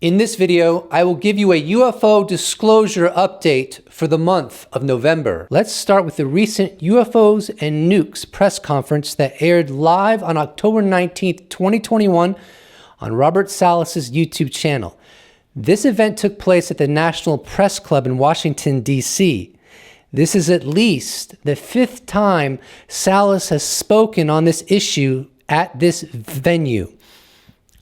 In this video, I will give you a UFO disclosure update for the month of November. Let's start with the recent UFOs and Nukes press conference that aired live on October 19th, 2021 on Robert Salas's YouTube channel. This event took place at the National Press Club in Washington, D.C. This is at least the 5th time Salas has spoken on this issue at this venue.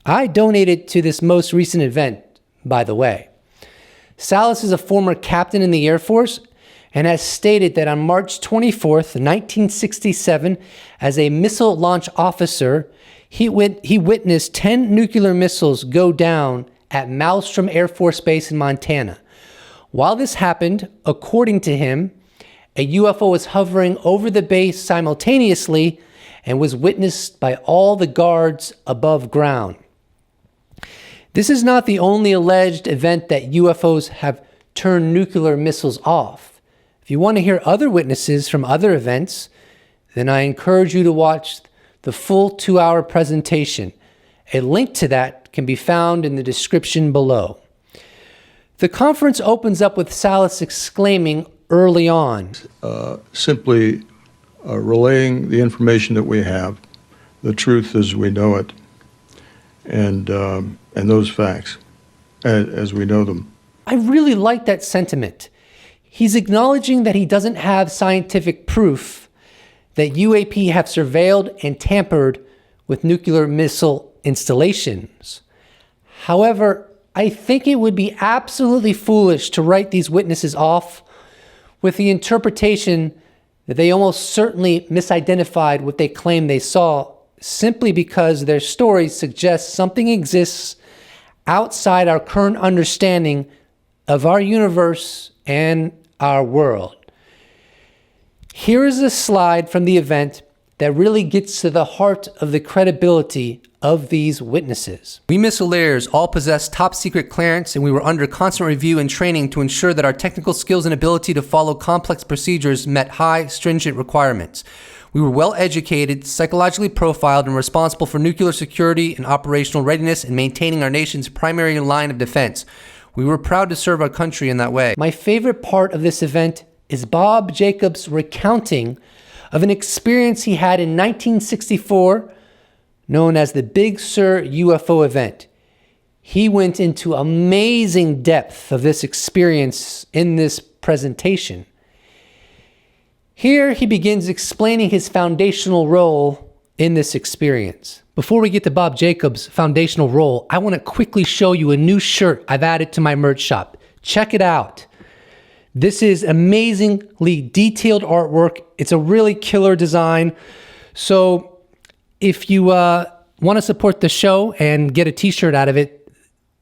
I donated to this most recent event, by the way. Salas is a former captain in the Air Force and has stated that on March 24th, 1967, as a missile launch officer, he witnessed 10 nuclear missiles go down at Malmstrom Air Force Base in Montana. While this happened, according to him, a UFO was hovering over the base simultaneously and was witnessed by all the guards above ground. This is not the only alleged event that UFOs have turned nuclear missiles off. If you want to hear other witnesses from other events, then I encourage you to watch the full 2-hour presentation. A link to that can be found in the description below. The conference opens up with Salas exclaiming early on, simply relaying the information that we have, the truth as we know it, and those facts as we know them. I really like that sentiment. He's acknowledging that he doesn't have scientific proof that UAP have surveilled and tampered with nuclear missile installations. However, I think it would be absolutely foolish to write these witnesses off with the interpretation that they almost certainly misidentified what they claim they saw simply because their stories suggest something exists outside our current understanding of our universe and our world. Here is a slide from the event that really gets to the heart of the credibility of these witnesses. We missileers all possess top secret clearance, and we were under constant review and training to ensure that our technical skills and ability to follow complex procedures met high, stringent requirements. We were well educated, psychologically profiled, and responsible for nuclear security and operational readiness and maintaining our nation's primary line of defense. We were proud to serve our country in that way. My favorite part of this event is Bob Jacobs' recounting of an experience he had in 1964, known as the Big Sur UFO event. He went into amazing depth of this experience in this presentation. Here he begins explaining his foundational role in this experience. Before we get to Bob Jacobs' foundational role, I want to quickly show you a new shirt I've added to my merch shop. Check it out. This is amazingly detailed artwork. It's a really killer design. So if you want to support the show and get a t-shirt out of it,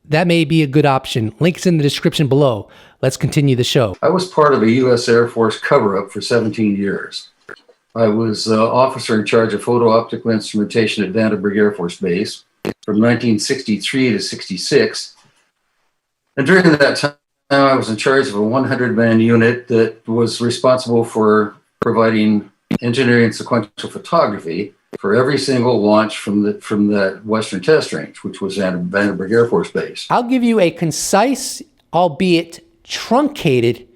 that may be a good option. Links in the description below. Let's continue the show. I was part of a U.S. Air Force cover-up for 17 years. I was officer in charge of photo-optical instrumentation at Vandenberg Air Force Base from 1963 to 66. And during that time, I was in charge of a 100-man unit that was responsible for providing engineering and sequential photography for every single launch from the Western Test Range, which was at Vandenberg Air Force Base. I'll give you a concise, albeit truncated,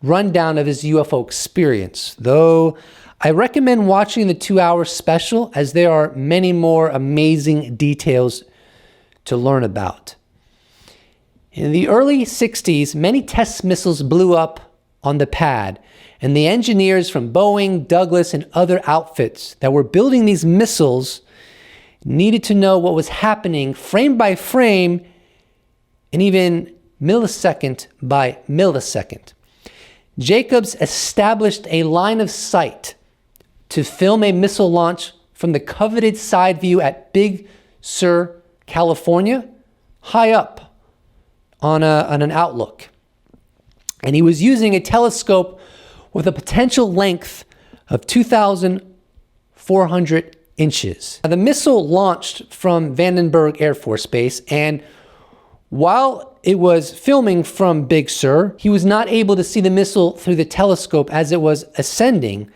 rundown of his UFO experience, though I recommend watching the 2-hour special as there are many more amazing details to learn about. In the early 60s, many test missiles blew up on the pad, and the engineers from Boeing, Douglas, and other outfits that were building these missiles needed to know what was happening frame by frame and even millisecond by millisecond. Jacobs established a line of sight to film a missile launch from the coveted side view at Big Sur, California, high up on an outlook. And he was using a telescope with a potential length of 2,400 inches. Now, the missile launched from Vandenberg Air Force Base, and while it was filming from Big Sur, he was not able to see the missile through the telescope as it was ascending,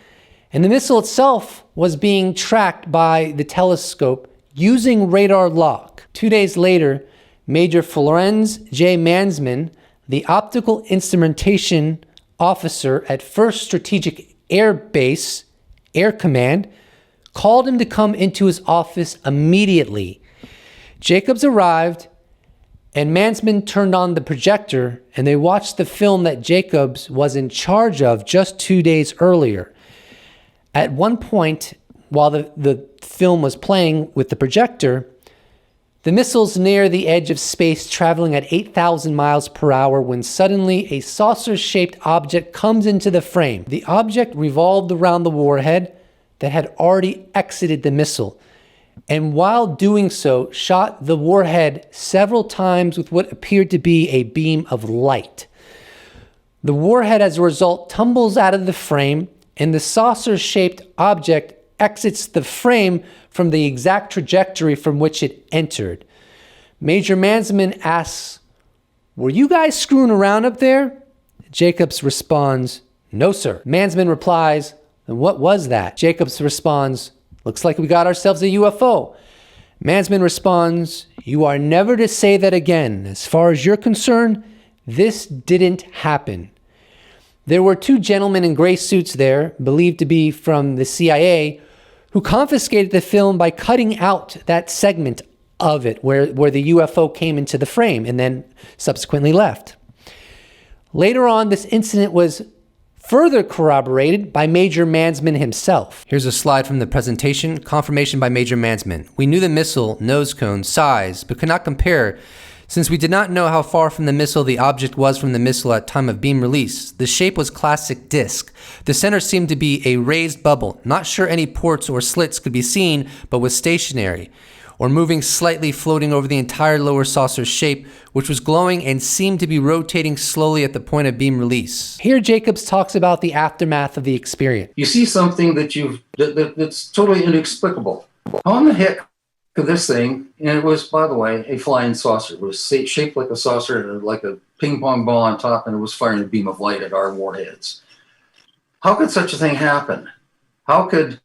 and the missile itself was being tracked by the telescope using radar lock. 2 days later, Major Florenz J. Mansman, the optical instrumentation officer at 1st Strategic Air Base Air Command, called him to come into his office immediately. Jacobs arrived, and Mansman turned on the projector, and they watched the film that Jacobs was in charge of just 2 days earlier. At one point, while the film was playing with the projector, the missile's near the edge of space, traveling at 8,000 miles per hour, when suddenly a saucer-shaped object comes into the frame. The object revolved around the warhead that had already exited the missile, and while doing so, shot the warhead several times with what appeared to be a beam of light. The warhead, as a result, tumbles out of the frame, and the saucer-shaped object exits the frame from the exact trajectory from which it entered. Major Mansman asks, "Were you guys screwing around up there?" Jacobs responds, "No, sir." Mansman replies, "And what was that?" Jacobs responds, "Looks like we got ourselves a UFO." Mansman responds, "You are never to say that again. As far as you're concerned, this didn't happen." There were 2 gentlemen in gray suits there, believed to be from the CIA, who confiscated the film by cutting out that segment of it where the UFO came into the frame and then subsequently left. Later on, this incident was further corroborated by Major Mansman himself. Here's a slide from the presentation. Confirmation by Major Mansman. "We knew the missile, nose cone, size, but could not compare since we did not know how far from the missile the object was from the missile at time of beam release. The shape was classic disc. The center seemed to be a raised bubble. Not sure any ports or slits could be seen, but was stationary, or moving slightly, floating over the entire lower saucer shape, which was glowing and seemed to be rotating slowly at the point of beam release." Here Jacobs talks about the aftermath of the experience. You see something that's totally inexplicable. How in the heck could this thing, and it was, by the way, a flying saucer. It was shaped like a saucer and like a ping pong ball on top, and it was firing a beam of light at our warheads. How could such a thing happen? How could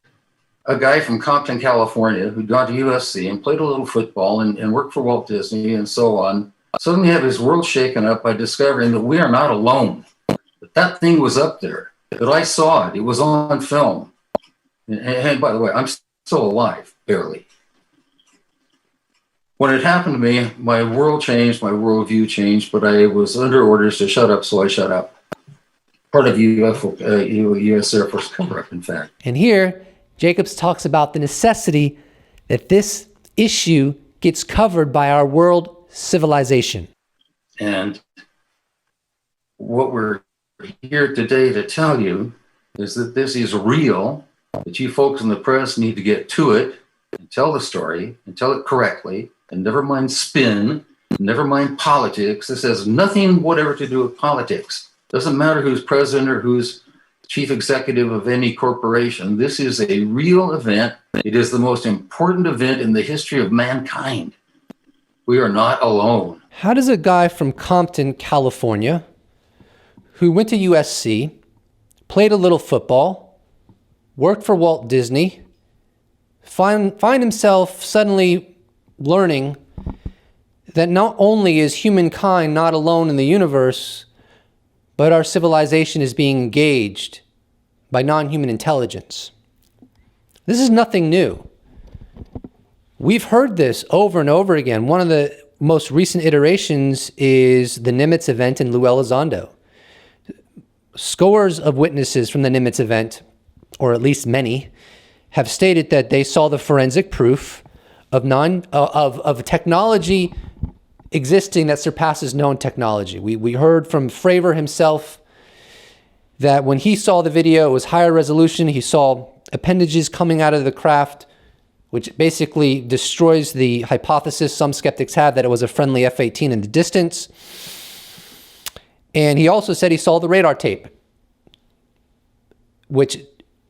a guy from Compton, California, who'd gone to USC and played a little football and worked for Walt Disney and so on, suddenly have his world shaken up by discovering that we are not alone, that thing was up there, that I saw it, it was on film. And by the way, I'm still alive, barely. When it happened to me, my world changed, my worldview changed, but I was under orders to shut up, so I shut up. Part of UFO, U.S. Air Force cover-up, in fact. And here, Jacobs talks about the necessity that this issue gets covered by our world civilization. And what we're here today to tell you is that this is real, that you folks in the press need to get to it and tell the story and tell it correctly, and never mind spin, never mind politics. This has nothing whatever to do with politics. Doesn't matter who's president or who's chief executive of any corporation. This is a real event. It is the most important event in the history of mankind. We are not alone. How does a guy from Compton, California, who went to USC, played a little football, worked for Walt Disney, find himself suddenly learning that not only is humankind not alone in the universe, but our civilization is being engaged by non-human intelligence? This is nothing new. We've heard this over and over again. One of the most recent iterations is the Nimitz event in Llewellyn, Elizondo. Scores of witnesses from the Nimitz event, or at least many, have stated that they saw the forensic proof of technology existing that surpasses known technology. We heard from Fravor himself that when he saw the video, it was higher resolution. He saw appendages coming out of the craft, which basically destroys the hypothesis some skeptics have that it was a friendly F-18 in the distance. And he also said he saw the radar tape, which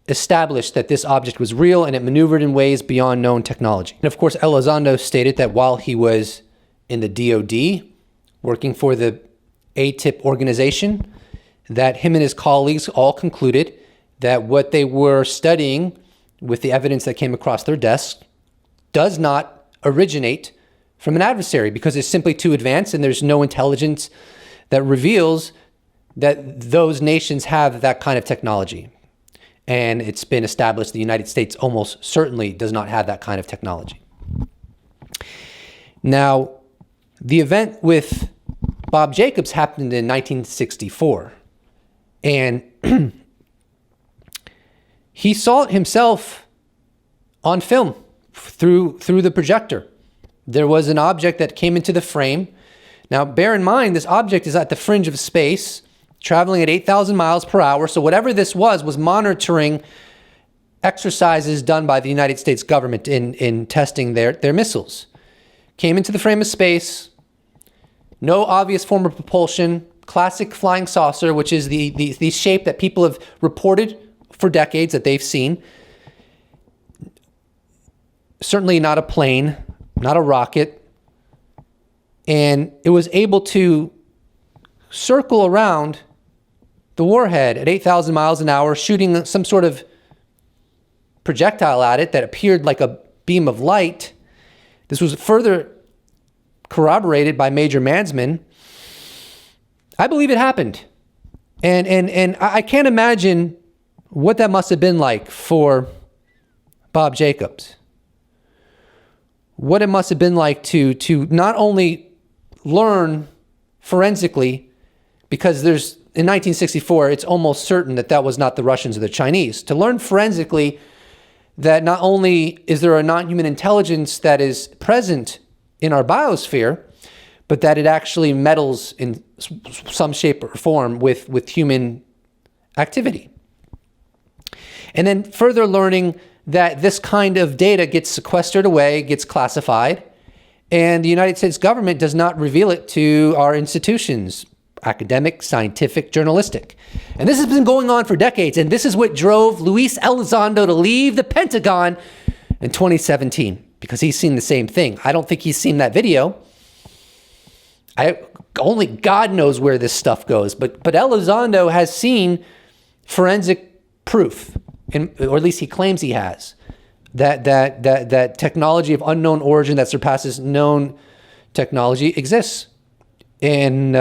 established that this object was real and it maneuvered in ways beyond known technology. And of course, Elizondo stated that while he was in the DOD, working for the ATIP organization, that him and his colleagues all concluded that what they were studying with the evidence that came across their desk does not originate from an adversary because it's simply too advanced and there's no intelligence that reveals that those nations have that kind of technology. And it's been established the United States almost certainly does not have that kind of technology. Now, the event with Bob Jacobs happened in 1964. And he saw it himself on film through the projector. There was an object that came into the frame. Now, bear in mind, this object is at the fringe of space, traveling at 8,000 miles per hour. So whatever this was monitoring exercises done by the United States government in testing their missiles. Came into the frame of space, no obvious form of propulsion, classic flying saucer, which is the shape that people have reported for decades that they've seen. Certainly not a plane, not a rocket. And it was able to circle around the warhead at 8,000 miles an hour, shooting some sort of projectile at it that appeared like a beam of light. This was further corroborated by Major Mansman. I believe it happened. And I can't imagine what that must have been like for Bob Jacobs. What it must have been like to not only learn forensically, because in 1964, it's almost certain that was not the Russians or the Chinese. To learn forensically that not only is there a non-human intelligence that is present in our biosphere, but that it actually meddles in some shape or form with human activity. And then further learning that this kind of data gets sequestered away, gets classified, and the United States government does not reveal it to our institutions, academic, scientific, journalistic. And this has been going on for decades, and this is what drove Luis Elizondo to leave the Pentagon in 2017, because he's seen the same thing. I don't think he's seen that video. Only God knows where this stuff goes, but Elizondo has seen forensic proof, or at least he claims he has, that technology of unknown origin that surpasses known technology exists. And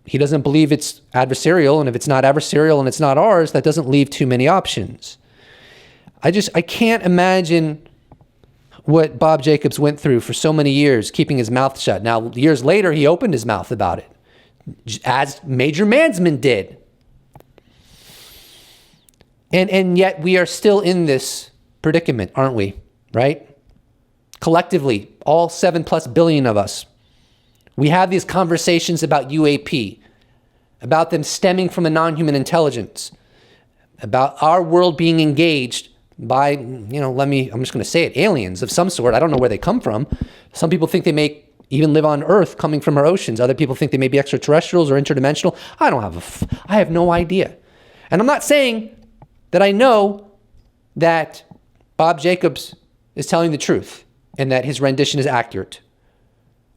he doesn't believe it's adversarial, and if it's not adversarial and it's not ours, that doesn't leave too many options. I can't imagine what Bob Jacobs went through for so many years, keeping his mouth shut. Now, years later, he opened his mouth about it, as Major Mansman did. And yet we are still in this predicament, aren't we? Right? Collectively, all 7+ billion of us. We have these conversations about UAP, about them stemming from a non-human intelligence, about our world being engaged by, I'm just going to say it, aliens of some sort. I don't know where they come from. Some people think they may even live on Earth coming from our oceans. Other people think they may be extraterrestrials or interdimensional. I have no idea. And I'm not saying that I know that Bob Jacobs is telling the truth and that his rendition is accurate,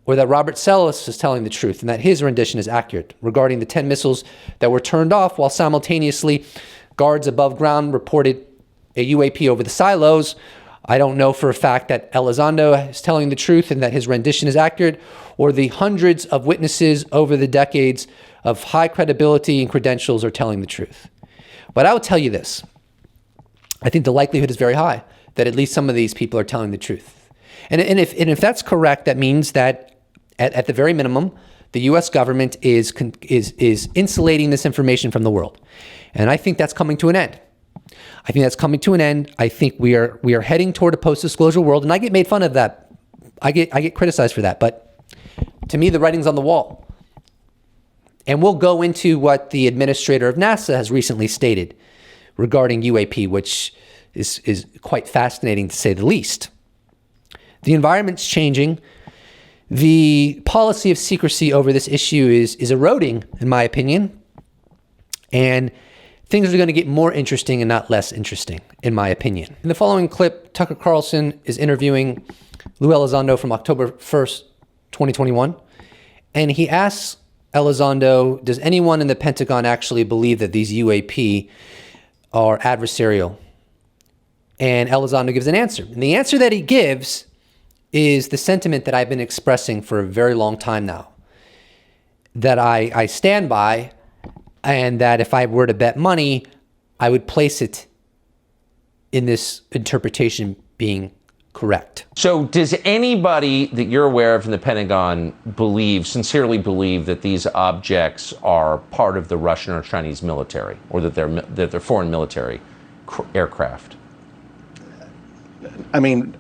or that Robert Sellis is telling the truth and that his rendition is accurate regarding the 10 missiles that were turned off while simultaneously guards above ground reported a UAP over the silos. I don't know for a fact that Elizondo is telling the truth and that his rendition is accurate, or the hundreds of witnesses over the decades of high credibility and credentials are telling the truth. But I will tell you this. I think the likelihood is very high that at least some of these people are telling the truth. And if that's correct, that means that at the very minimum, the U.S. government is insulating this information from the world. And I think that's coming to an end. I think we are heading toward a post-disclosure world, and I get made fun of that. I get criticized for that, but to me, the writing's on the wall. And we'll go into what the administrator of NASA has recently stated regarding UAP, which is quite fascinating to say the least. The environment's changing. The policy of secrecy over this issue is eroding, in my opinion. And things are going to get more interesting and not less interesting, in my opinion. In the following clip, Tucker Carlson is interviewing Lou Elizondo from October 1st, 2021. And he asks Elizondo, does anyone in the Pentagon actually believe that these UAP are adversarial? And Elizondo gives an answer. And the answer that he gives is the sentiment that I've been expressing for a very long time now, that I stand by, and that if I were to bet money, I would place it in this interpretation being correct. So does anybody that you're aware of in the Pentagon sincerely believe that these objects are part of the Russian or Chinese military, or that they're foreign military aircraft? I mean,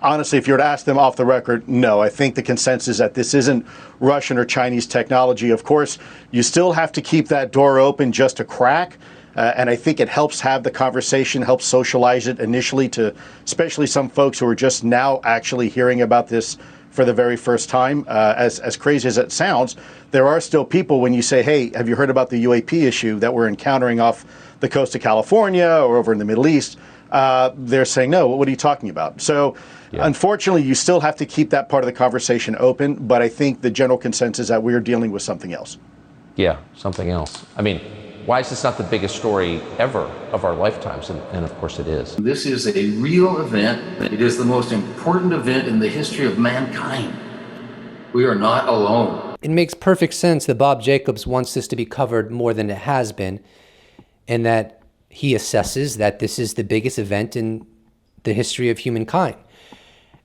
honestly, if you were to ask them off the record, no. I think the consensus is that this isn't Russian or Chinese technology. Of course, you still have to keep that door open just a crack. And I think it helps have the conversation, helps socialize it initially to especially some folks who are just now actually hearing about this for the very first time. As crazy as it sounds, there are still people, when you say, hey, have you heard about the UAP issue that we're encountering off the coast of California or over in the Middle East? They're saying, no, what are you talking about? So unfortunately, you still have to keep that part of the conversation open. But I think the general consensus is that we're dealing with something else. Yeah, something else. I mean, why is this not the biggest story ever of our lifetimes? And of course it is. This is a real event. It is the most important event in the history of mankind. We are not alone. It makes perfect sense that Bob Jacobs wants this to be covered more than it has been, and that he assesses that this is the biggest event in the history of humankind.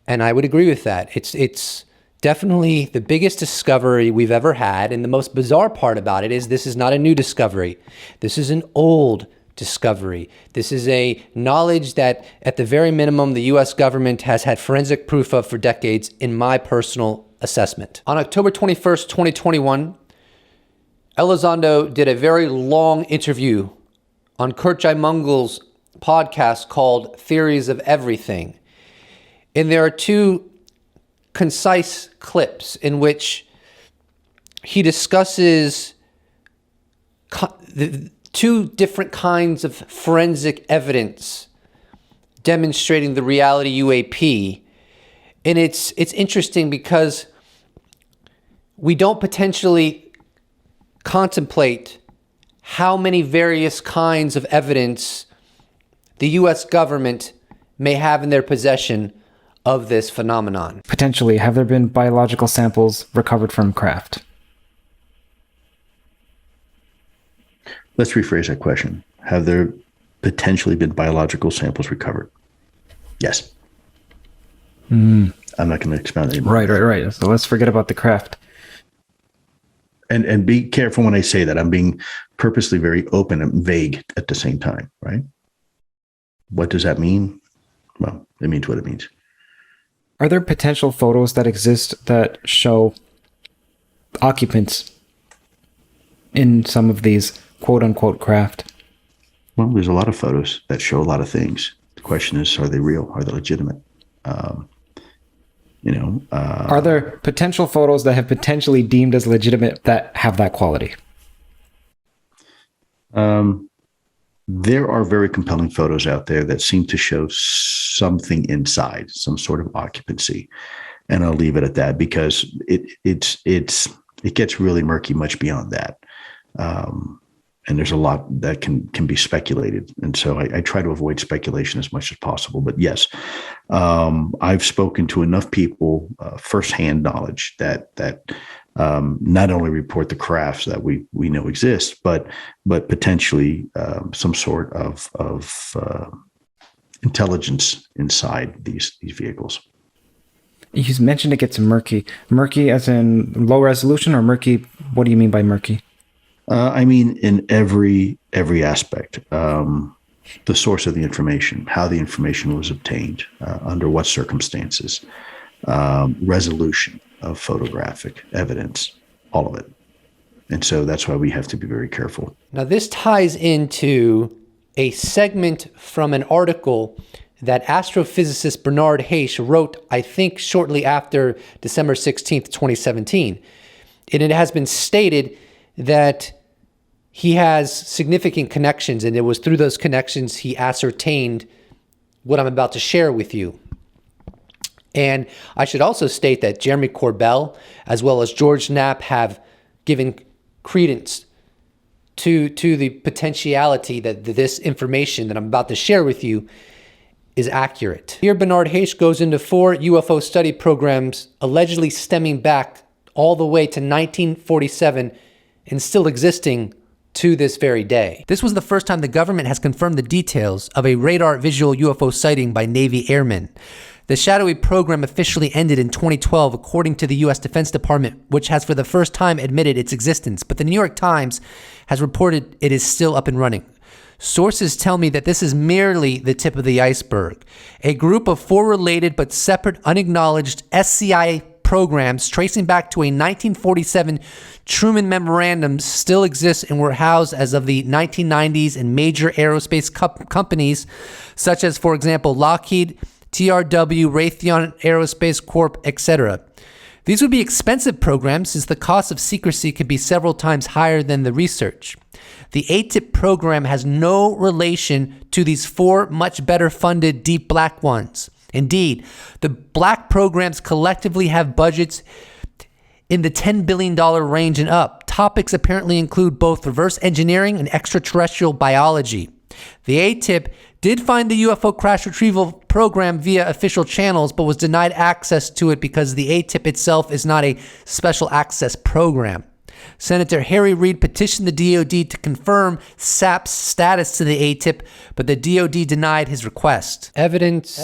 And I would agree with that. It's definitely the biggest discovery we've ever had. And the most bizarre part about it is this is not a new discovery. This is an old discovery. This is a knowledge that, at the very minimum, the U.S. government has had forensic proof of for decades, in my personal assessment. On October 21st, 2021, Elizondo did a very long interview on Kurtjai Mungel's podcast called Theories of Everything. And there are two concise clips in which he discusses the two different kinds of forensic evidence demonstrating the reality UAP. And it's interesting because we don't potentially contemplate how many various kinds of evidence the U.S. government may have in their possession of this phenomenon. Potentially, have there been biological samples recovered from craft? Let's rephrase that question. Have there potentially been biological samples recovered? Yes. I'm not going to expound anymore. Right. So let's forget about the craft. And be careful when I say that. I'm being purposely very open and vague at the same time, right? What does that mean? Well, it means what it means. Are there potential photos that exist that show occupants in some of these quote-unquote craft? Well, there's a lot of photos that show a lot of things. The question is, are they real? Are they legitimate? Are there potential photos that have potentially deemed as legitimate that have that quality? There are very compelling photos out there that seem to show something inside, some sort of occupancy. And I'll leave it at that because it gets really murky much beyond that. And there's a lot that can be speculated. And so I try to avoid speculation as much as possible. But yes, I've spoken to enough people, firsthand knowledge that not only report the crafts that we know exist, but potentially some sort of intelligence inside these vehicles. You mentioned it gets murky. Murky as in low resolution, or murky? What do you mean by murky? I mean, in every aspect, the source of the information, how the information was obtained, under what circumstances, resolution of photographic evidence, all of it. And so that's why we have to be very careful. Now, this ties into a segment from an article that astrophysicist Bernard Hayes wrote, I think, shortly after December 16th, 2017. And it has been stated that he has significant connections, and it was through those connections he ascertained what I'm about to share with you. And I should also state that Jeremy Corbell, as well as George Knapp, have given credence to the potentiality that this information that I'm about to share with you is accurate. Here, Bernard Hayes goes into 4 UFO study programs allegedly stemming back all the way to 1947 and still existing to this very day. This was the first time the government has confirmed the details of a radar visual UFO sighting by Navy airmen. The shadowy program officially ended in 2012, according to the U.S. Defense Department, which has for the first time admitted its existence. But the New York Times has reported it is still up and running. Sources tell me that this is merely the tip of the iceberg. A group of 4 related but separate, unacknowledged SCI programs tracing back to a 1947 Truman Memorandum still exist and were housed as of the 1990s in major aerospace companies, such as, for example, Lockheed, TRW, Raytheon Aerospace Corp., etc. These would be expensive programs since the cost of secrecy could be several times higher than the research. The ATIP program has no relation to these 4 much better funded deep black ones. Indeed, the black programs collectively have budgets in the $10 billion range and up. Topics apparently include both reverse engineering and extraterrestrial biology. The ATIP did find the UFO crash retrieval program via official channels, but was denied access to it because the ATIP itself is not a special access program. Senator Harry Reid petitioned the DoD to confirm SAP's status to the ATIP, but the DoD denied his request. Evidence.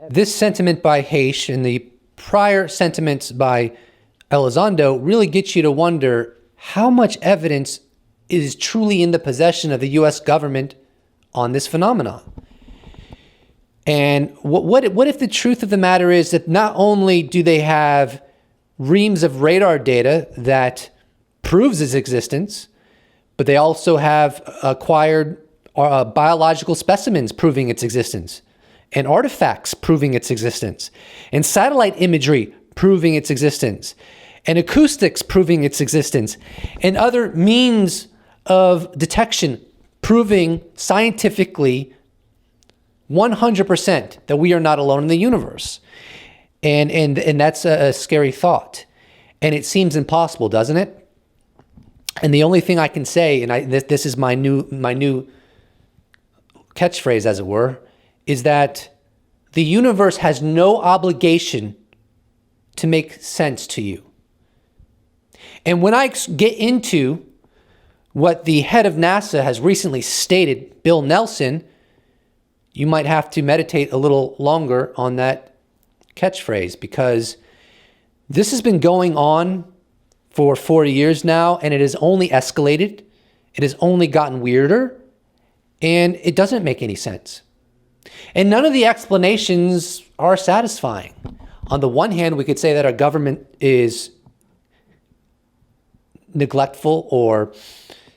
This sentiment by Hayes and the prior sentiments by Elizondo really gets you to wonder how much evidence is truly in the possession of the U.S. government on this phenomenon. And what if the truth of the matter is that not only do they have reams of radar data that proves its existence, but they also have acquired biological specimens proving its existence, and artifacts proving its existence, and satellite imagery proving its existence, and acoustics proving its existence, and other means of detection proving scientifically 100% that we are not alone in the universe. And that's a scary thought. And it seems impossible, doesn't it? And the only thing I can say, and this is my new catchphrase, as it were, is that the universe has no obligation to make sense to you. And when I get into what the head of NASA has recently stated, Bill Nelson, you might have to meditate a little longer on that catchphrase, because this has been going on for 40 years now, and it has only escalated. It has only gotten weirder, and it doesn't make any sense. And none of the explanations are satisfying. On the one hand, we could say that our government is neglectful or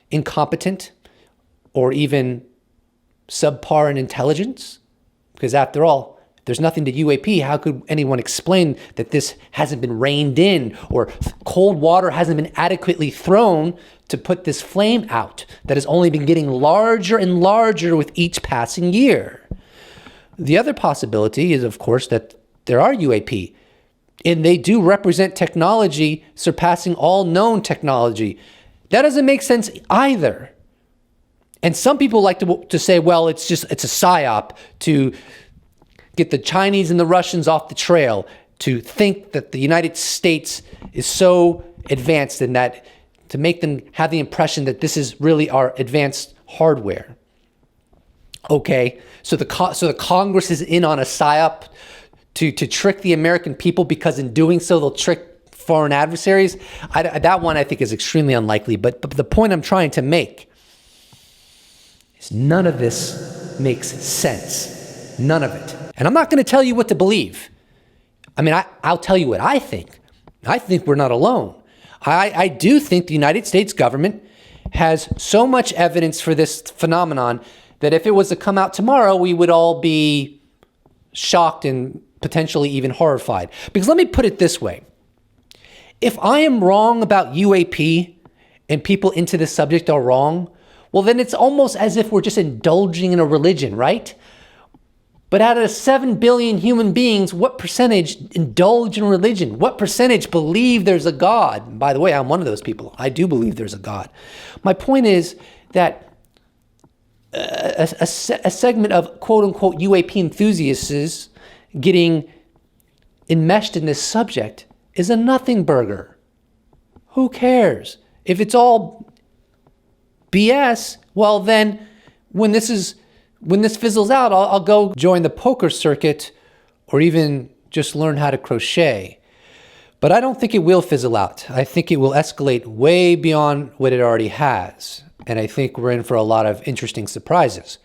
incompetent or even subpar in intelligence, because after all, if there's nothing to UAP, how could anyone explain that this hasn't been reined in or cold water hasn't been adequately thrown to put this flame out that has only been getting larger and larger with each passing year? The other possibility is, of course, that there are UAP, and they do represent technology surpassing all known technology. That doesn't make sense either. And some people like to say, well, it's a psyop to get the Chinese and the Russians off the trail, to think that the United States is so advanced in that, to make them have the impression that this is really our advanced hardware. Okay, so the Congress is in on a psyop to trick the American people, because in doing so they'll trick foreign adversaries. That one I think is extremely unlikely. But the point I'm trying to make is none of this makes sense. None of it. And I'm not going to tell you what to believe. I mean, I'll tell you what I think. I think we're not alone. I do think the United States government has so much evidence for this phenomenon that if it was to come out tomorrow, we would all be shocked and potentially even horrified. Because let me put it this way. If I am wrong about UAP and people into this subject are wrong, well, then it's almost as if we're just indulging in a religion, right? But out of 7 billion human beings, what percentage indulge in religion? What percentage believe there's a God? And by the way, I'm one of those people. I do believe there's a God. My point is that a segment of quote-unquote UAP enthusiasts getting enmeshed in this subject is a nothing burger. Who cares? If it's all BS, well then, when this fizzles out, I'll go join the poker circuit or even just learn how to crochet. But I don't think it will fizzle out. I think it will escalate way beyond what it already has. And I think we're in for a lot of interesting surprises.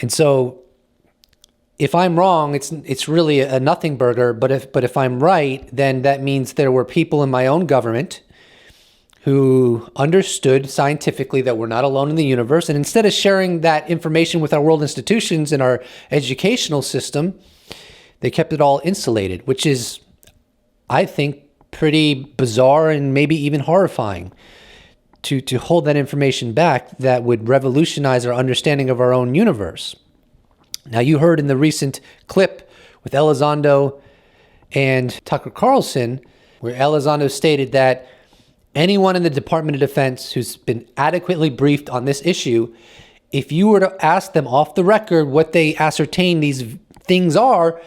And so if I'm wrong, it's really a nothing burger. But if I'm right, then that means there were people in my own government who understood scientifically that we're not alone in the universe. And instead of sharing that information with our world institutions and our educational system, they kept it all insulated, which is, I think, pretty bizarre and maybe even horrifying to hold that information back that would revolutionize our understanding of our own universe. Now, you heard in the recent clip with Elizondo and Tucker Carlson, where Elizondo stated that anyone in the Department of Defense who's been adequately briefed on this issue, if you were to ask them off the record what they ascertain these things are,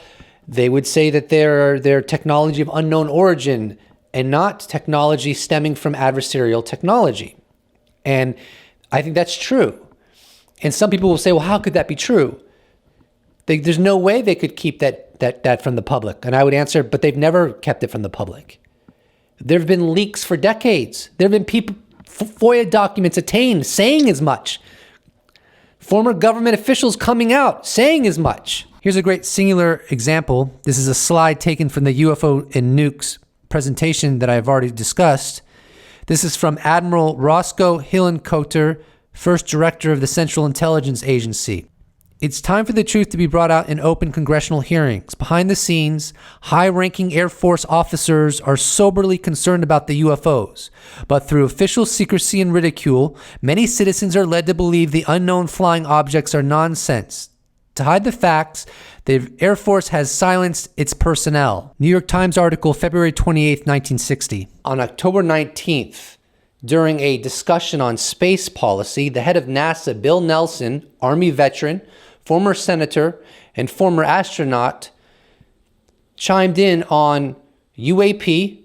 they would say that they're technology of unknown origin and not technology stemming from adversarial technology. And I think that's true. And some people will say, well, how could that be true? There's no way they could keep that from the public. And I would answer, but they've never kept it from the public. There have been leaks for decades. There have been people, FOIA documents attained saying as much. Former government officials coming out saying as much. Here's a great singular example. This is a slide taken from the UFO and nukes presentation that I've already discussed. This is from Admiral Roscoe Hillenkoetter, first director of the Central Intelligence Agency. It's time for the truth to be brought out in open congressional hearings. Behind the scenes, high-ranking Air Force officers are soberly concerned about the UFOs. But through official secrecy and ridicule, many citizens are led to believe the unknown flying objects are nonsense. To hide the facts, the Air Force has silenced its personnel. New York Times article, February 28, 1960. On October 19th, during a discussion on space policy, the head of NASA, Bill Nelson, Army veteran, former senator, and former astronaut, chimed in on UAP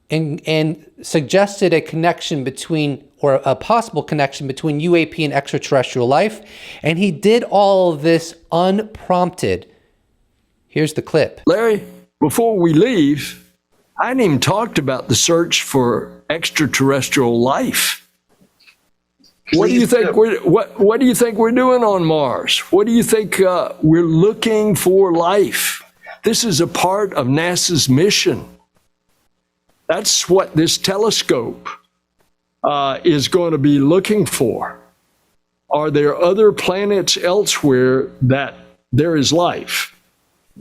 and suggested a connection between, or a possible connection between UAP and extraterrestrial life. And he did all of this unprompted. Here's the clip. Larry, before we leave, I hadn't even talked about the search for extraterrestrial life. What do you think what do you think we're doing on Mars? What do you think we're looking for life? This is a part of NASA's mission. That's what this telescope is going to be looking for. Are there other planets elsewhere that there is life?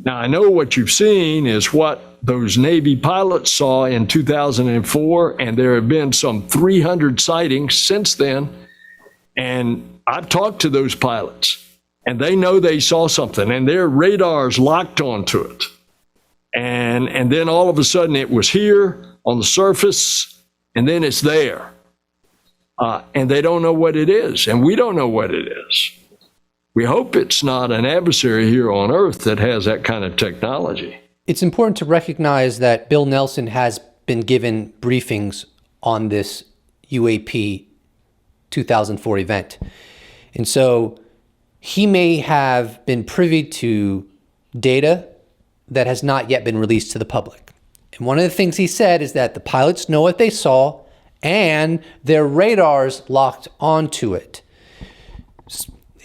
Now, I know what you've seen is what those Navy pilots saw in 2004, and there have been some 300 sightings since then. And I've talked to those pilots, and they know they saw something, and their radars locked onto it. And then all of a sudden it was here on the surface, and then it's there. And they don't know what it is, and we don't know what it is. We hope it's not an adversary here on Earth that has that kind of technology. It's important to recognize that Bill Nelson has been given briefings on this UAP 2004 event. And so he may have been privy to data that has not yet been released to the public. And one of the things he said is that the pilots know what they saw and their radars locked onto it,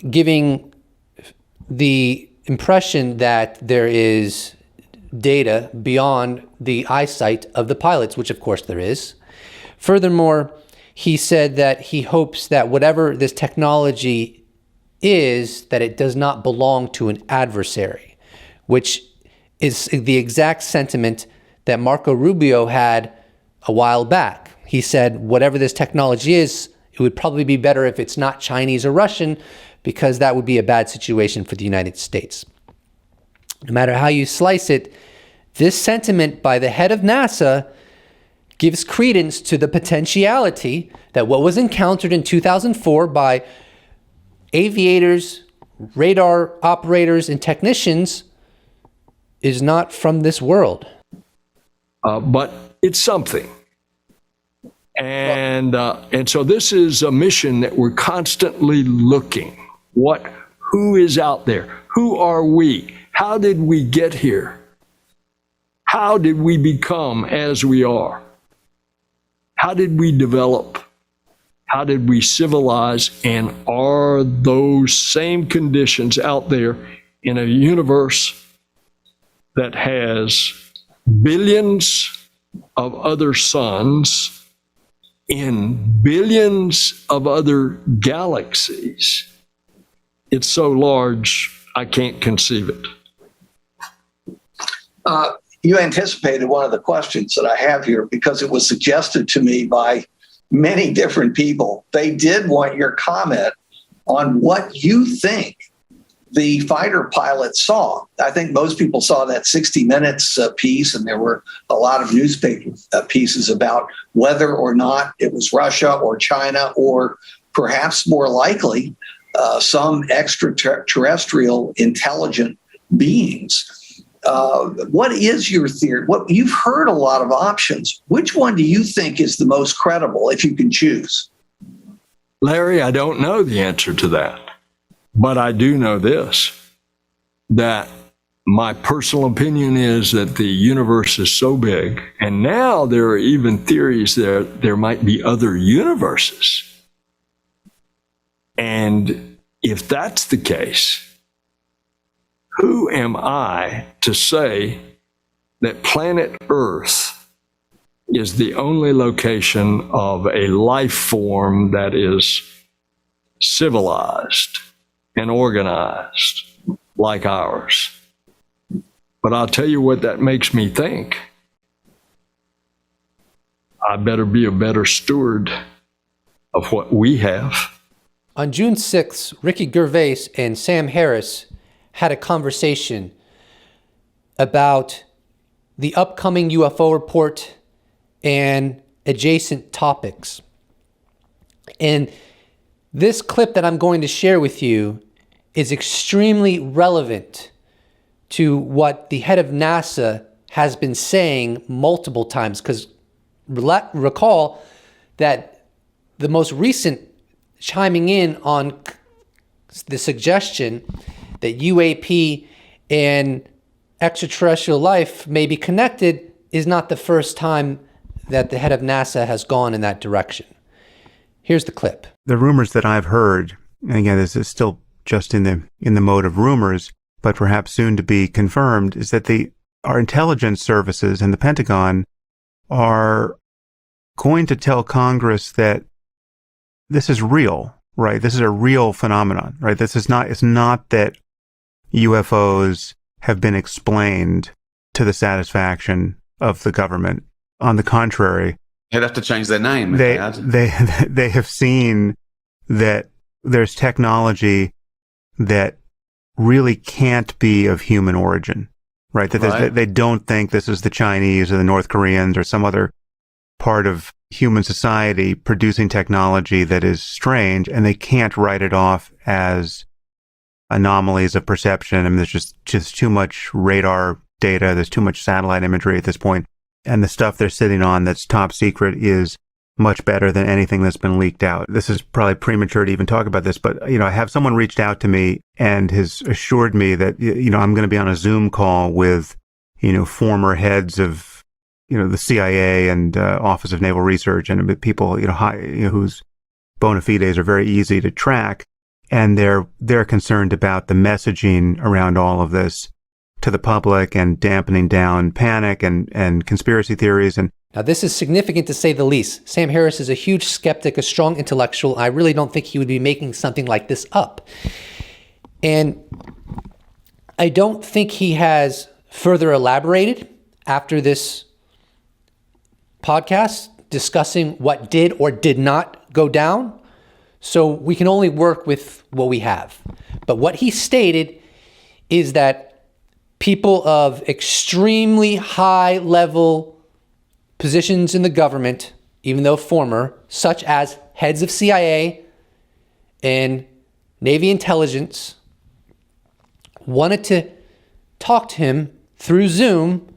giving the impression that there is data beyond the eyesight of the pilots, which of course there is. Furthermore, he said that he hopes that whatever this technology is, that it does not belong to an adversary, which is the exact sentiment that Marco Rubio had a while back. He said, whatever this technology is, it would probably be better if it's not Chinese or Russian, because that would be a bad situation for the United States. No matter how you slice it, this sentiment by the head of NASA gives credence to the potentiality that what was encountered in 2004 by aviators, radar operators, and technicians is not from this world. But it's something. And so this is a mission that we're constantly looking. Who is out there? Who are we? How did we get here? How did we become as we are? How did we develop? How did we civilize? And are those same conditions out there in a universe that has billions of other suns in billions of other galaxies? It's so large, I can't conceive it. You anticipated one of the questions that I have here because it was suggested to me by many different people. They did want your comment on what you think the fighter pilot saw. I think most people saw that 60 Minutes piece, and there were a lot of newspaper pieces about whether or not it was Russia or China or perhaps more likely some extraterrestrial intelligent beings. What is your theory? You've heard a lot of options. Which one do you think is the most credible, if you can choose? Larry, I don't know the answer to that, but I do know this, that my personal opinion is that the universe is so big, and now there are even theories that there might be other universes. And if that's the case, who am I to say that planet Earth is the only location of a life form that is civilized and organized like ours? But I'll tell you what that makes me think. I better be a better steward of what we have. On June 6th, Ricky Gervais and Sam Harris had a conversation about the upcoming UFO report and adjacent topics. And this clip that I'm going to share with you is extremely relevant to what the head of NASA has been saying multiple times, because recall that the most recent chiming in on the suggestion that UAP and extraterrestrial life may be connected is not the first time that the head of NASA has gone in that direction. Here's the clip. The rumors that I've heard, and again, this is still just in the mode of rumors, but perhaps soon to be confirmed, is that our intelligence services and the Pentagon are going to tell Congress that this is real, right? This is a real phenomenon, right? It's not that UFOs have been explained to the satisfaction of the government. On the contrary, they'd have to change their name. They have seen that there's technology that really can't be of human origin, right? That they don't think this is the Chinese or the North Koreans or some other part of human society producing technology that is strange, and they can't write it off as anomalies of perception. I mean, there's just too much radar data. There's too much satellite imagery at this point. And the stuff they're sitting on that's top secret is much better than anything that's been leaked out. This is probably premature to even talk about this, but, I have someone reached out to me and has assured me that, I'm going to be on a Zoom call with, former heads of, the CIA and Office of Naval Research and people, whose bona fides are very easy to track. And they're concerned about the messaging around all of this to the public and dampening down panic and conspiracy theories. And now, this is significant to say the least. Sam Harris is a huge skeptic, a strong intellectual. I really don't think he would be making something like this up. And I don't think he has further elaborated after this podcast discussing what did or did not go down. So we can only work with what we have. But what he stated is that people of extremely high level positions in the government, even though former, such as heads of CIA and Navy intelligence, wanted to talk to him through Zoom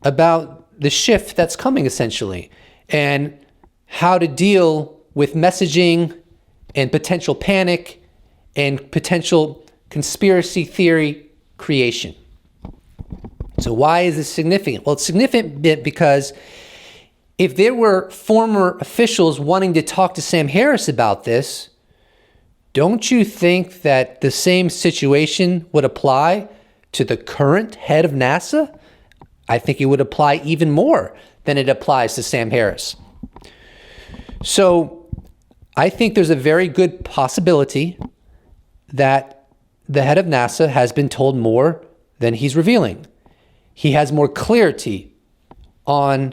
about the shift that's coming, essentially, and how to deal with messaging and potential panic and potential conspiracy theory creation. So why is this significant? Well, it's significant because if there were former officials wanting to talk to Sam Harris about this, don't you think that the same situation would apply to the current head of NASA? I think it would apply even more than it applies to Sam Harris. So I think there's a very good possibility that the head of NASA has been told more than he's revealing. He has more clarity on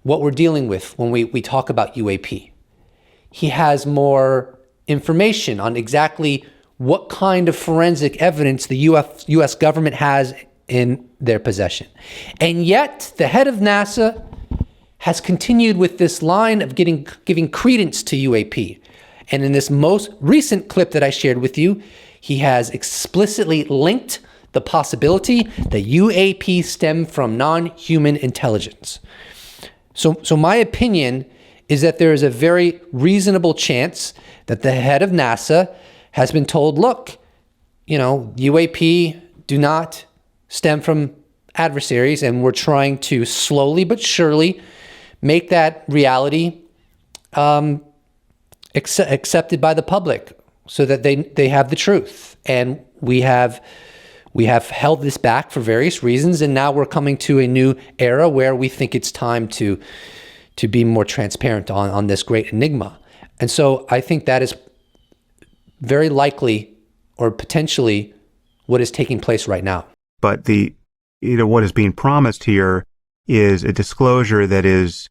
what we're dealing with when we talk about UAP. He has more information on exactly what kind of forensic evidence the US government has in their possession. And yet, the head of NASA has continued with this line of giving credence to UAP. And in this most recent clip that I shared with you, he has explicitly linked the possibility that UAP stem from non-human intelligence. So my opinion is that there is a very reasonable chance that the head of NASA has been told, look, UAP do not stem from adversaries, and we're trying to slowly but surely make that reality accepted by the public so that they have the truth. And we have held this back for various reasons, and now we're coming to a new era where we think it's time to be more transparent on this great enigma. And so I think that is very likely or potentially what is taking place right now. But what is being promised here is a disclosure that is,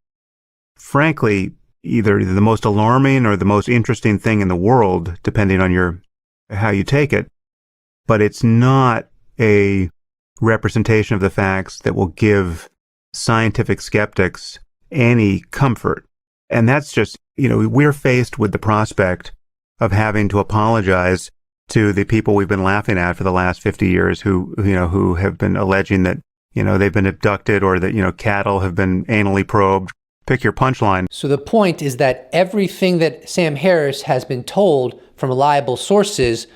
frankly, either the most alarming or the most interesting thing in the world, depending on how you take it. But it's not a representation of the facts that will give scientific skeptics any comfort. And that's just, we're faced with the prospect of having to apologize to the people we've been laughing at for the last 50 years who have been alleging that, they've been abducted or that, cattle have been anally probed. Pick your punchline. So the point is that everything that Sam Harris has been told from reliable sources,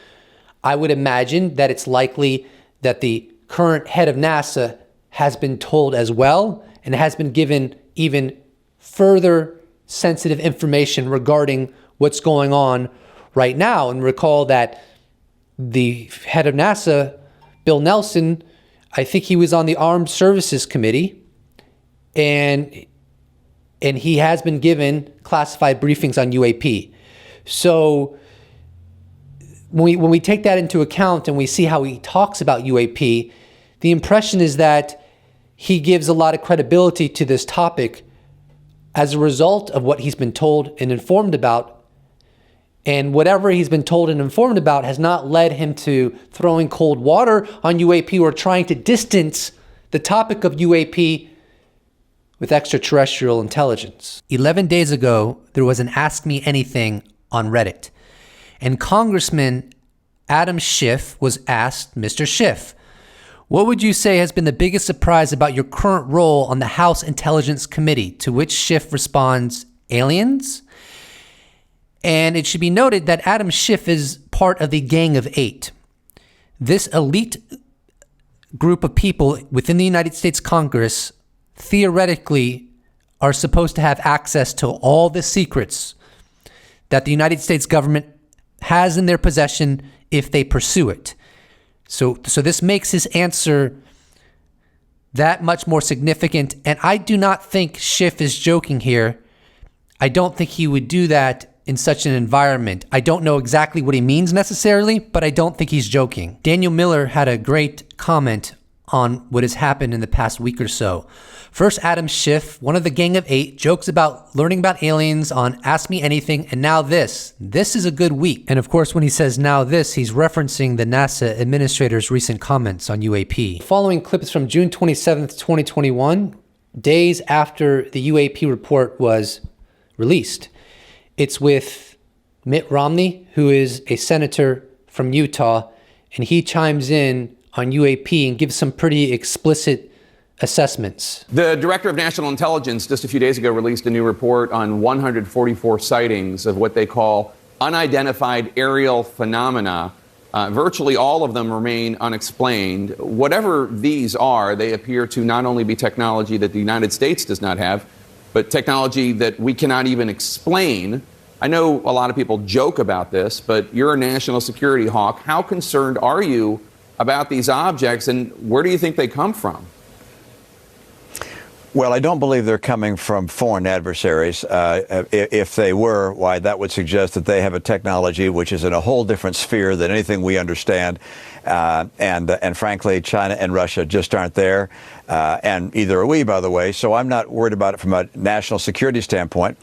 I would imagine that it's likely that the current head of NASA has been told as well and has been given even further sensitive information regarding what's going on right now. And recall that the head of NASA, Bill Nelson, I think he was on the Armed Services Committee, and he has been given classified briefings on UAP. So when we take that into account and we see how he talks about UAP, the impression is that he gives a lot of credibility to this topic as a result of what he's been told and informed about. And whatever he's been told and informed about has not led him to throwing cold water on UAP or trying to distance the topic of UAP with extraterrestrial intelligence. 11 days ago, there was an Ask Me Anything on Reddit. And Congressman Adam Schiff was asked, Mr. Schiff, what would you say has been the biggest surprise about your current role on the House Intelligence Committee? To which Schiff responds, aliens? And it should be noted that Adam Schiff is part of the Gang of Eight. This elite group of people within the United States Congress theoretically are supposed to have access to all the secrets that the United States government has in their possession if they pursue it. So this makes his answer that much more significant. And I do not think Schiff is joking here. I don't think he would do that in such an environment. I don't know exactly what he means necessarily, but I don't think he's joking. Daniel Miller had a great comment on what has happened in the past week or so. First, Adam Schiff, one of the Gang of Eight, jokes about learning about aliens on Ask Me Anything, and now this. This is a good week. And of course, when he says now this, he's referencing the NASA administrator's recent comments on UAP. The following clip is from June 27th, 2021, days after the UAP report was released. It's with Mitt Romney, who is a senator from Utah, and he chimes in on UAP and gives some pretty explicit assessments. The Director of National Intelligence just a few days ago released a new report on 144 sightings of what they call unidentified aerial phenomena. Virtually all of them remain unexplained. Whatever these are, they appear to not only be technology that the United States does not have, but technology that we cannot even explain. I know a lot of people joke about this, but you're a national security hawk. How concerned are you about these objects, and where do you think they come from? Well, I don't believe they're coming from foreign adversaries. If they were, why, that would suggest that they have a technology which is in a whole different sphere than anything we understand. And frankly, China and Russia just aren't there. And either are we, by the way. So I'm not worried about it from a national security standpoint.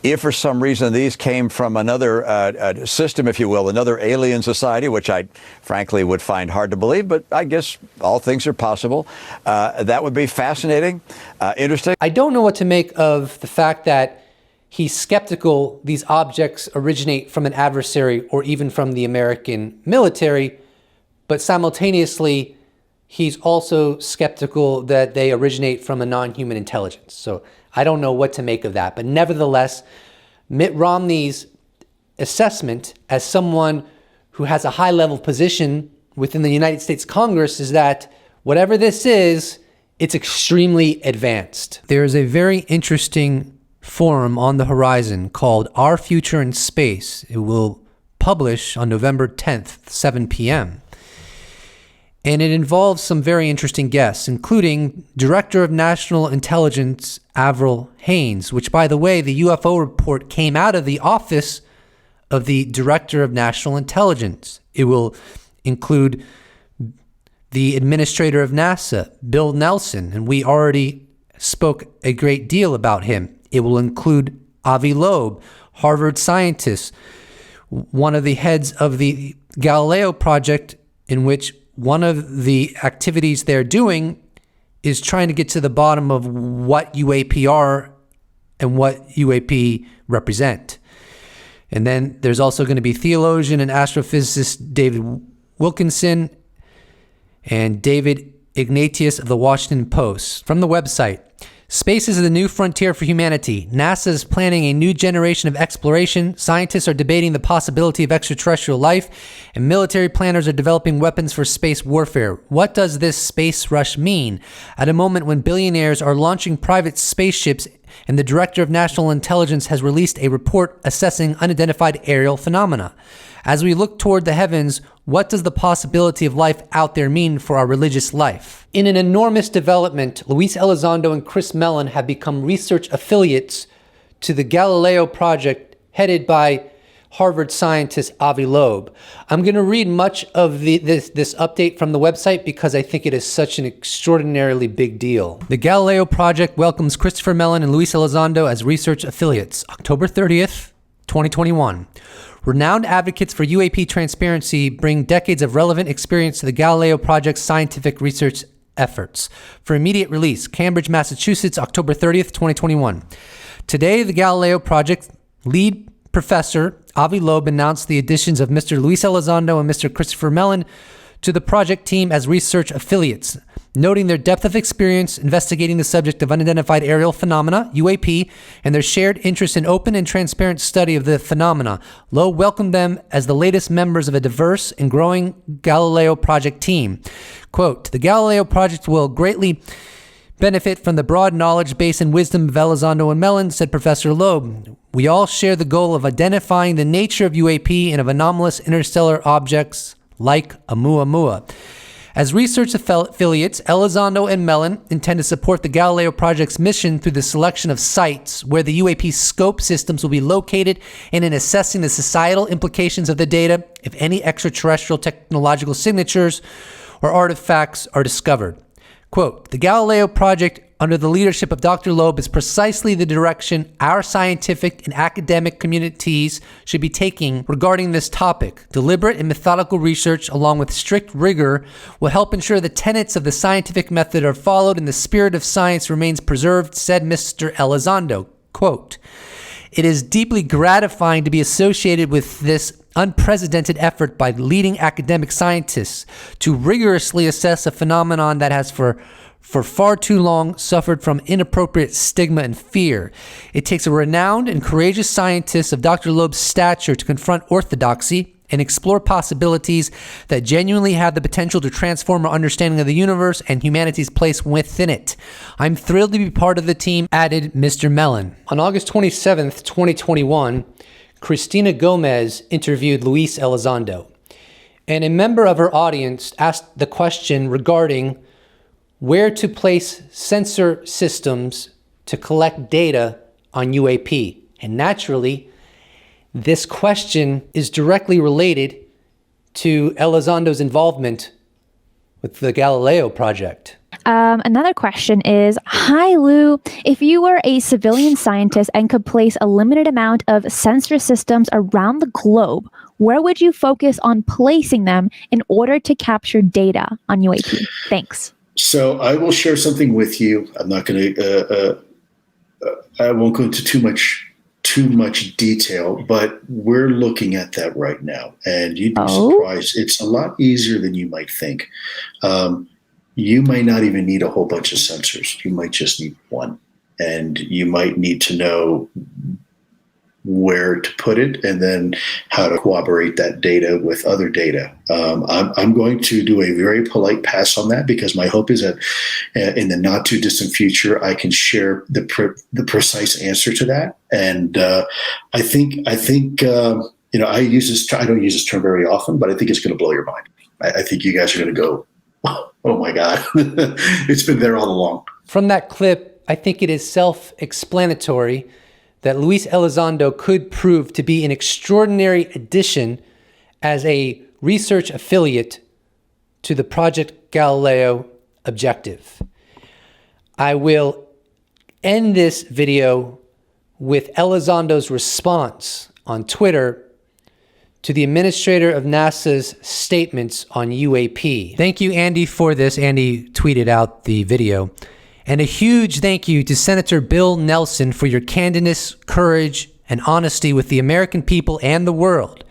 If for some reason these came from another system, if you will, another alien society, which I frankly would find hard to believe, but I guess all things are possible, that would be fascinating, interesting. I don't know what to make of the fact that he's skeptical these objects originate from an adversary or even from the American military, but simultaneously, he's also skeptical that they originate from a non-human intelligence. So I don't know what to make of that. But nevertheless, Mitt Romney's assessment as someone who has a high-level position within the United States Congress is that whatever this is, it's extremely advanced. There is a very interesting forum on the horizon called Our Future in Space. It will publish on November 10th, 7 p.m. And it involves some very interesting guests, including Director of National Intelligence Avril Haines, which, by the way, the UFO report came out of the office of the Director of National Intelligence. It will include the Administrator of NASA, Bill Nelson, and we already spoke a great deal about him. It will include Avi Loeb, Harvard scientist, one of the heads of the Galileo project, in which one of the activities they're doing is trying to get to the bottom of what UAP are and what UAP represent. And then there's also going to be theologian and astrophysicist David Wilkinson and David Ignatius of the Washington Post. From the website, space is the new frontier for humanity. NASA is planning a new generation of exploration. Scientists are debating the possibility of extraterrestrial life, and military planners are developing weapons for space warfare. What does this space rush mean? At a moment when billionaires are launching private spaceships and the Director of National Intelligence has released a report assessing unidentified aerial phenomena. As we look toward the heavens, what does the possibility of life out there mean for our religious life? In an enormous development, Luis Elizondo and Chris Mellon have become research affiliates to the Galileo project headed by Harvard scientist Avi Loeb. I'm going to read much of this update from the website because I think it is such an extraordinarily big deal. The Galileo project welcomes Christopher Mellon and Luis Elizondo as research affiliates. October 30th, 2021. Renowned advocates for UAP transparency bring decades of relevant experience to the Galileo Project's scientific research efforts. For immediate release, Cambridge, Massachusetts, October 30th, 2021. Today, the Galileo Project lead professor Avi Loeb announced the additions of Mr. Luis Elizondo and Mr. Christopher Mellon to the project team as research affiliates, noting their depth of experience investigating the subject of unidentified aerial phenomena, UAP, and their shared interest in open and transparent study of the phenomena. Loeb welcomed them as the latest members of a diverse and growing Galileo Project team. Quote, the Galileo Project will greatly benefit from the broad knowledge base and wisdom of Elizondo and Mellon, said Professor Loeb. We all share the goal of identifying the nature of UAP and of anomalous interstellar objects like Oumuamua. As research affiliates, Elizondo and Mellon intend to support the Galileo Project's mission through the selection of sites where the UAP scope systems will be located and in assessing the societal implications of the data if any extraterrestrial technological signatures or artifacts are discovered. Quote, the Galileo project under the leadership of Dr. Loeb is precisely the direction our scientific and academic communities should be taking regarding this topic. Deliberate and methodical research, along with strict rigor, will help ensure the tenets of the scientific method are followed and the spirit of science remains preserved, said Mr. Elizondo. Quote, it is deeply gratifying to be associated with this unprecedented effort by leading academic scientists to rigorously assess a phenomenon that has for far too long suffered from inappropriate stigma and fear. It takes a renowned and courageous scientist of Dr. Loeb's stature to confront orthodoxy and explore possibilities that genuinely have the potential to transform our understanding of the universe and humanity's place within it. I'm thrilled to be part of the team, added Mr. Mellon. On August 27th, 2021, Cristina Gomez interviewed Luis Elizondo, and a member of her audience asked the question regarding where to place sensor systems to collect data on UAP. And naturally, this question is directly related to Elizondo's involvement with the Galileo project. Another question is, hi Lou, if you were a civilian scientist and could place a limited amount of sensor systems around the globe, where would you focus on placing them in order to capture data on UAP? Thanks. So I will share something with you. I'm not going to, I won't go into too much detail, but we're looking at that right now. And you'd be surprised. It's a lot easier than you might think. You might not even need a whole bunch of sensors. You might just need one. And you might need to know where to put it and then how to corroborate that data with other data. I'm going to do a very polite pass on that because my hope is that in the not too distant future, I can share the precise answer to that. And I think you know, I use this. I don't use this term very often, but I think it's going to blow your mind. I think you guys are going to go, oh my God, it's been there all along. From that clip, I think it is self-explanatory that Luis Elizondo could prove to be an extraordinary addition as a research affiliate to the Project Galileo objective. I will end this video with Elizondo's response on Twitter to the administrator of NASA's statements on UAP. Thank you, Andy, for this. Andy tweeted out the video. And a huge thank you to Senator Bill Nelson for your candidness, courage, and honesty with the American people and the world.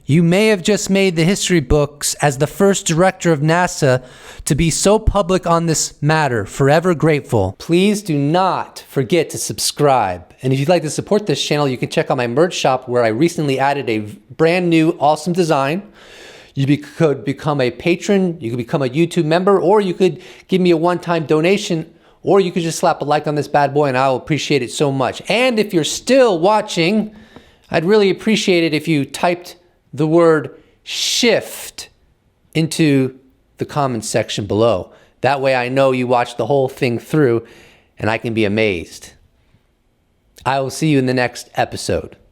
You may have just made the history books as the first director of NASA to be so public on this matter. Forever grateful. Please do not forget to subscribe. And if you'd like to support this channel, you can check out my merch shop where I recently added a brand new awesome design. You could become a patron, you could become a YouTube member, or you could give me a one-time donation, or you could just slap a like on this bad boy and I'll appreciate it so much. And if you're still watching, I'd really appreciate it if you typed the word shift into the comments section below. That way I know you watched the whole thing through and I can be amazed. I will see you in the next episode.